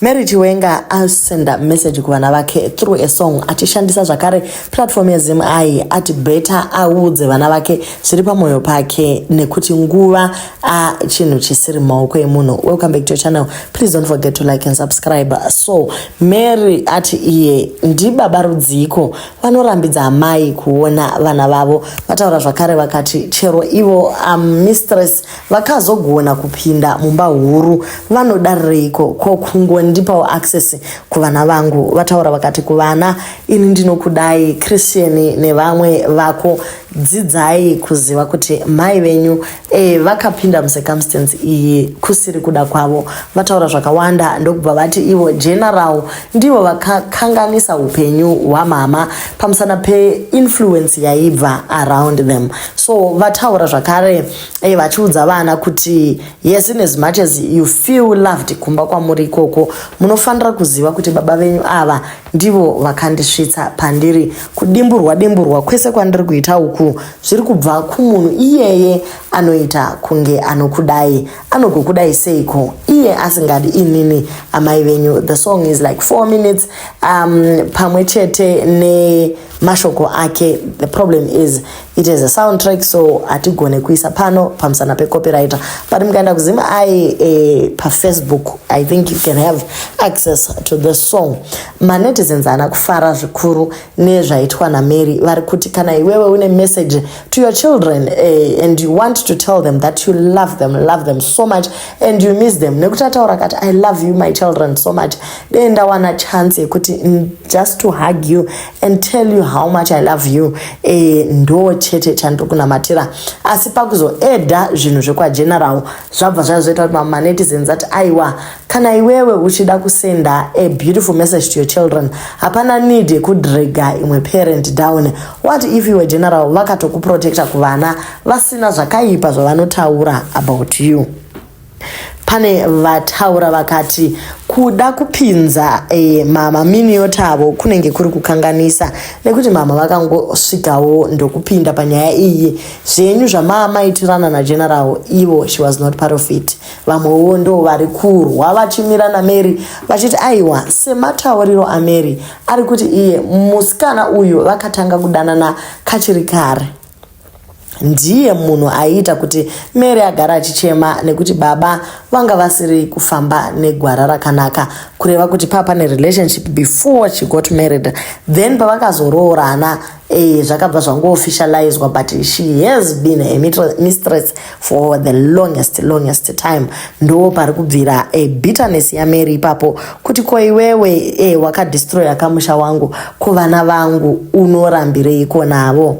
Mary Chiwenga asenda message kuvana vake through a song achishandisa zvakare platform yeZimai ati better audze vana vake zviri pamoyo pake nekuti nguva chinhu chisiri maoko emunhu. Welcome back to your channel. Please don't forget to like and subscribe. So Mary ati iye ndibaba rudziko vanorambidza amai kuona vana vavo. Vataura zvakare vakati chero ivo mistress vakazogona kupinda mumba huru vanodareiko ndipawo access kuvana vangu. Vataura vakati kuvana ini ndinokudai Christian nevamwe vako dzidzai kuziva kuti mai venyu vakapinda mucircumstance iyi kusiri kuda kwavo. Vataura zvakawanda ndokubva vati ivo general ndivo vakakanganisa upenyu hwamama pamusana peinfluence yaibva around them. So vataura zvakare vachiudza vana kuti yes, in as much as you feel loved kumba kwamuri ikoko munofanira kuziva kuti baba venyu ava ndivo vakandisvitsa pandiri kudimburwa kwese kwandiri kuita uku zviri kubva kumunhu iyeye anoita kunge anokudai. Anogokudai seiko iye asingadi inini amai venyu. The song is like 4 minutes pamwe chete ne mashoko ake. The problem is it is a soundtrack, so atigone kuisa pano pamusana pe copyright. But mkaenda kuZimai pa Facebook, I think you can have access to the song. Manetizens anakufara zvikuru nezvaitwa na Mary vari kuti kana iwewe une message to your children and you want to tell them that you love them so much and you miss them nekuti ataura kati I love you my children so much, denda wana chance yekuti just to hug you and tell you how much I love you ndo chete chandokunamatira. Asi pakuzoedha zvinhu zvekwa general zvabva zvazoita kuti manetizens ati aiwa kana iwewe uchida kusenda a beautiful message to your children hapana need yekudrega imwe parent down. What if you were general vakatokuprotecta kuvana vasina zvakaipa zvavanotaura about you? Pane vataura vakati kuda kupinza mama Minnie yotavo kunenge kuri kukanganisa nekuti mama vakangosvikawo ndokupinda panyaya iyi. Zvenyu zvamama itirana na general ivo she was not part of it. Vamwewo ndo vari kurwa vachimira na Mary vachiti aiwa sematauriro aMary ari kuti iye musikana uyu vakatanga kudanana kachiri kare. Ndiye munhu aiita kuti Mary agara achichema nekuti baba vanga vasiri kufamba negwara rakanaka kureva kuti papa ne relationship before she got married. Then pavakazoroorana zvakabva zvangoofficializwa but she has been a mistress for the longest time. Ndo pari kubvira bitterness yaMary ipapo kuti ko iwewe wakadestroya kamusha wangu kuvana vangu unorambireiko navo.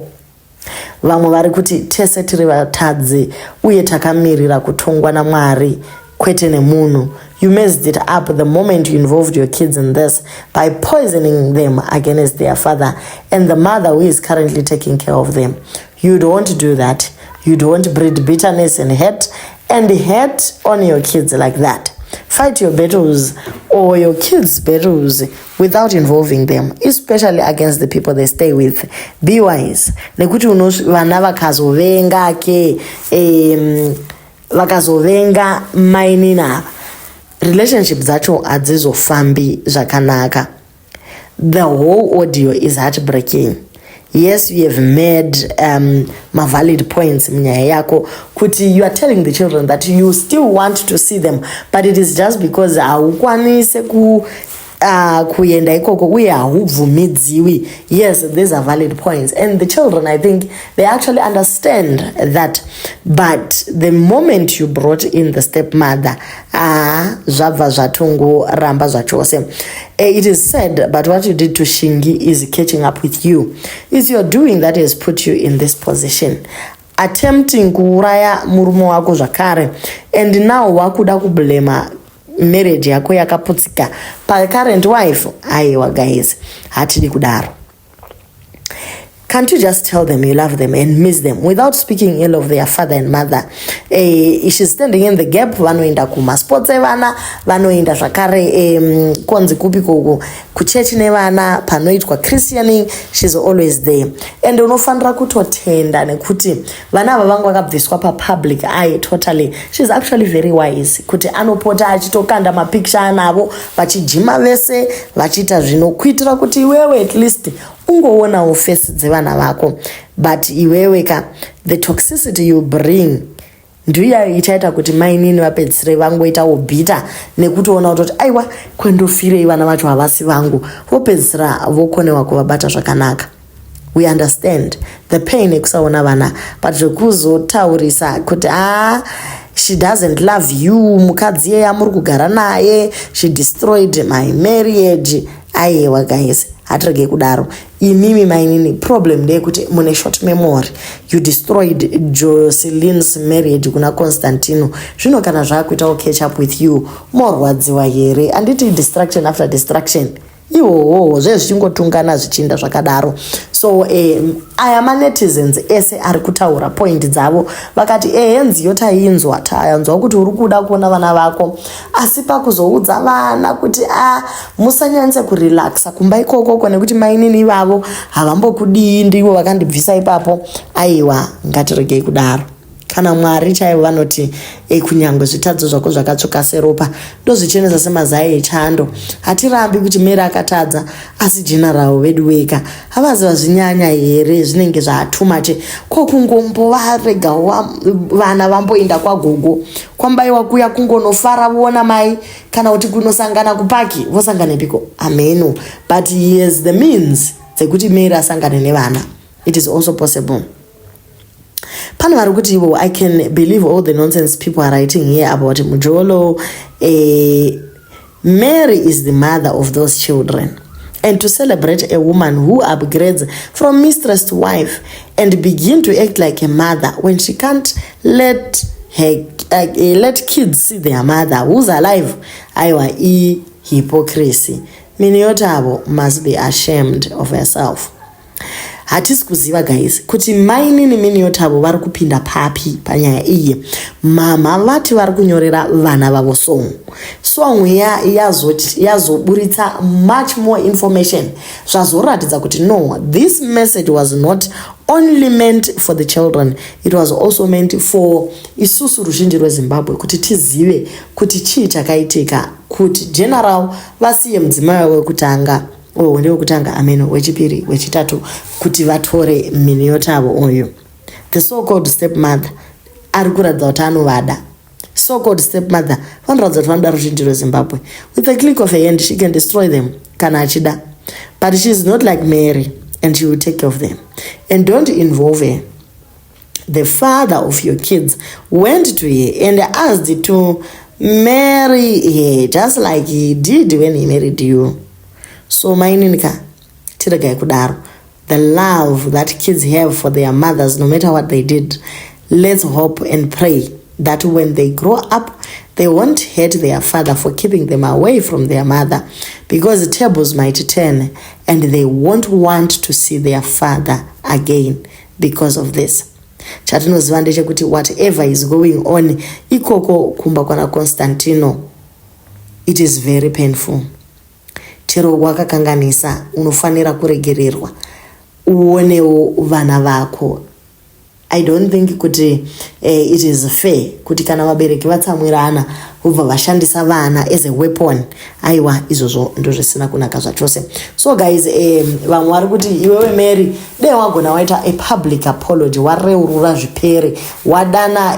Vamwe vari kuti tese tiri vatadzi uye takamirira kutongwa naMwari kwete nemunhu. You messed it up the moment you involved your kids in this by poisoning them against their father and the mother who is currently taking care of them. You don't do that. You don't breed bitterness and hate on your kids like that. Fight your battles or your kids' battles without involving them, especially against the people they stay with. Be wise. Nekuti vana vakazovenga ke vakazovenga mainina relationship dzacho hadzizofambi zvakanaka. The whole audio is heartbreaking. Yes, you have made valid points munyaya yako kuti you are telling the children that you still want to see them, but it is just because haukwanise kuenda ikoko uye haubvumidziwi. Yes, these are valid points and the children, I think they actually understand that, but the moment you brought in the stepmother zvabva zvatongo ramba zvachose. It is said, but what you did to Shingi is catching up with you. It's your doing that has put you in this position. Attempting kuuraya murume wako zvakare and now wakuda kublema marriage yako yakaputsika pa current wife. Aiwa guys, hatidi kudaro. can't you just tell them you love them and miss them without speaking ill of their father and mother? She's standing in the gap. Vanoenda kumasports evana, vanoenda zvakare konzi kupi kuchechi nevana, panoitwa christianing, she's always there. And unofanira kutotenda nekuti vana ava vangu vakabviswa papublic eye totally. She's actually very wise kuti anopota achitokanda mapicture anavo vachijima vese vachita zvino kuitira kuti iwewe at least ungoonawo face dzevana vako. But iwewe ka the toxicity you bring ndiyo ichaita kuti mainini vapedzisire vangoitawo bhita nekutoona kuti aiwa kwendofirei vana vacho havasi vangu, vopedzisira vokonewa kuvabata zvakanaka. We understand the pain ekusaona vana, but zvekuzotaurisa kuti she doesn't love you, mukadzi yeya muri kugara naye, she destroyed my marriage. Aiwa guys, hatirege kudaro. Imimi mainini problem ndeyekuti mune short memory. You destroyed Jocelyne's marriage kuna Constantino. Zvino kana zvakuita catch up with you, morwadziwa here. Anditi distraction after distraction. Iwo zvezvichingotungana zvichinda zvakadaro. So aya manetizens ese ari kutaura point dzavo vakati henziyo tainzwa tayanzwa kuti uri kuda kuona vana vako, asi pakuzoudza vana kuti musanyanyise kurelaxa kumba ikoko nekuti mainini ivavo havambokudii ndivo vakandibvisa ipapo. Aiwa, ngatiregei kudaro. Kana Mwari chaivo vanoti kunyangwe zvitadzo zvako zvakatsvuka seropa ndozvichenesa semazai echando. Hatirambi kuti Mary akatadza, asi general vedu weka havaziva zvinyanya here zvinenge too much. Kokungombovarega vana vamboenda kwagogo kwambaiwa kuya kungonofara voona mai, kana kuti kunosangana kupaki vosangana piko ameno. But he has the means dzekuti Mary asangane nevana. It is also possible. I can believe all the nonsense people are writing here about Mujolo. Mary is the mother of those children. And to celebrate a woman who upgrades from mistress to wife and begin to act like a mother when she can't let kids see their mother who's alive. Aiwa, hypocrisy. Minnie must be ashamed of herself. Hatisi kuziva guys kuti mainini Minnie vari kupinda papi panyaya iyi. Mama vati vari kunyorera vana vavo song yazoburitsa much more information. Zvazoratidza kuti no, this message was not only meant for the children, it was also meant for isusu ruzhinji rweZimbabwe kuti tizive kuti chii chakaitika, kuti general vasiye mudzimai wekutanga ndewekutanga ameno, wechipiri, wechitatu, kuti vatore Minnie oyo. The so-called stepmother ari kuradza kuti anovada. So-called stepmother vanoradza kuti vanoda ruzhinji rweZimbabwe. With a click of a hand she can destroy them kana achida. But she is not like Mary, and she will take care of them. And don't involve her. The father of your kids went to her and asked to marry her just like he did when he married you. So mainika tiragai kudaro. The love that kids have for their mothers, no matter what they did, let's hope and pray that when they grow up, they won't hate their father for keeping them away from their mother, because the tables might turn and they won't want to see their father again because of this. Chatinoziva ndechekuti whatever is going on ikoko kumba kwana Constantino, it is very painful. Chero wakakanganisa unofanira kuregererwa uonewo vana vako. I don't think kuti it is fair kuti kana vabereki vatsamwirana ubva vashandisa vana as a weapon. Aiwa, izvozvo ndozvisina kunaka zvachose. So guys, vamwe vari kuti iwewe Mary dai wagona waita a public apology, wareurura zvipere, wadana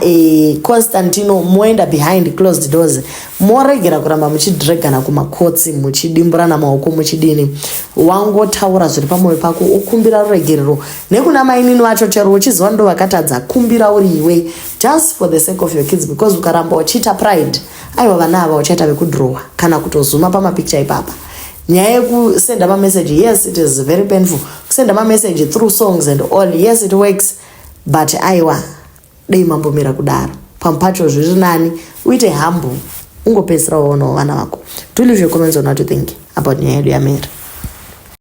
Constantino moenda behind closed doors, moregera kuramba muchidregana kumakotsi, muchidimburana maoko, muchidini, wangotaura zviri pamwoyo pako, ukumbira ruregerero nekuna mainini vacho. Chero uchiziva ndo vakatadza, kumbira uri iwe, just for the sake of your kids, because ukaramba uchita pride, aiwa vana ava uchaita vekudrowa kana kutozuma pamapicture ipapa. Nyaya yekusenda message, yes it is very painful. Kusenda message through songs and all, yes it works, but aiwa dei mambomira kudaro pampacho zviri nani, uite humble, ungopedzisira uonawo vana vako. Do leave your comments on what you think about nyaya yedu ya Mary.